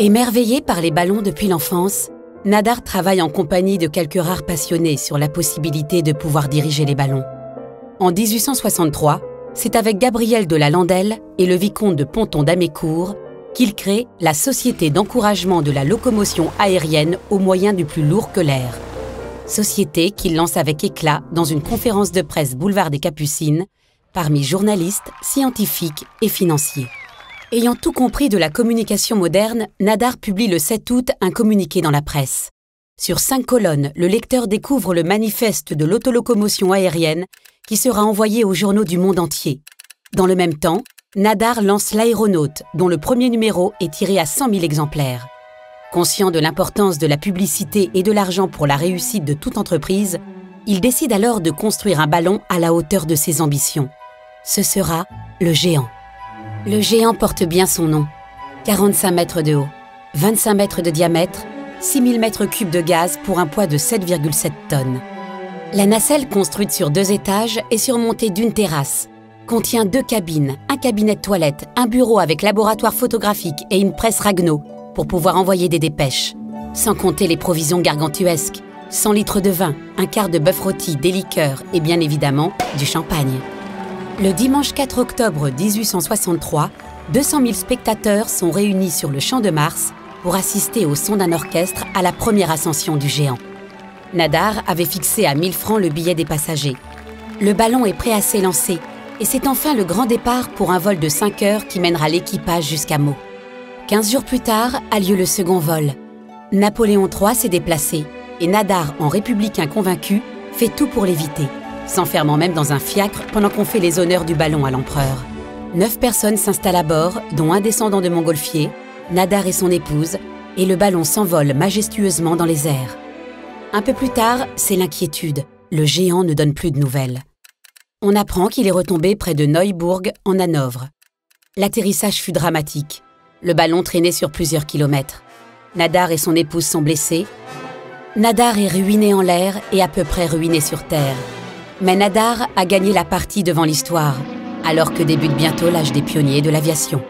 Émerveillé par les ballons depuis l'enfance, Nadar travaille en compagnie de quelques rares passionnés sur la possibilité de pouvoir diriger les ballons. En 1863, c'est avec Gabriel de la Landelle et le vicomte de Ponton d'Amécourt qu'il crée la Société d'encouragement de la locomotion aérienne au moyen du plus lourd que l'air. Société qu'il lance avec éclat dans une conférence de presse boulevard des Capucines, parmi journalistes, scientifiques et financiers. Ayant tout compris de la communication moderne, Nadar publie le 7 août un communiqué dans la presse. Sur 5 colonnes, le lecteur découvre le manifeste de l'autolocomotion aérienne qui sera envoyé aux journaux du monde entier. Dans le même temps, Nadar lance l'Aéronaute, dont le premier numéro est tiré à 100 000 exemplaires. Conscient de l'importance de la publicité et de l'argent pour la réussite de toute entreprise, il décide alors de construire un ballon à la hauteur de ses ambitions. Ce sera le Géant. Le Géant porte bien son nom. 45 mètres de haut, 25 mètres de diamètre, 6000 mètres cubes de gaz pour un poids de 7,7 tonnes. La nacelle, construite sur 2 étages, est surmontée d'une terrasse. Contient 2 cabines, un cabinet de toilette, un bureau avec laboratoire photographique et une presse Ragno pour pouvoir envoyer des dépêches. Sans compter les provisions gargantuesques, 100 litres de vin, un quart de bœuf rôti, des liqueurs et bien évidemment du champagne. Le dimanche 4 octobre 1863, 200 000 spectateurs sont réunis sur le Champ de Mars pour assister au son d'un orchestre à la première ascension du Géant. Nadar avait fixé à 1000 francs le billet des passagers. Le ballon est prêt à s'élancer et c'est enfin le grand départ pour un vol de 5 heures qui mènera l'équipage jusqu'à Meaux. 15 jours plus tard a lieu le second vol. Napoléon III s'est déplacé et Nadar, en républicain convaincu, fait tout pour l'éviter, s'enfermant même dans un fiacre pendant qu'on fait les honneurs du ballon à l'empereur. 9 personnes s'installent à bord, dont un descendant de Montgolfier, Nadar et son épouse, et le ballon s'envole majestueusement dans les airs. Un peu plus tard, c'est l'inquiétude. Le Géant ne donne plus de nouvelles. On apprend qu'il est retombé près de Neubourg, en Hanovre. L'atterrissage fut dramatique. Le ballon traînait sur plusieurs kilomètres. Nadar et son épouse sont blessés. Nadar est ruiné en l'air et à peu près ruiné sur terre. Mais Nadar a gagné la partie devant l'histoire, alors que débute bientôt l'âge des pionniers de l'aviation.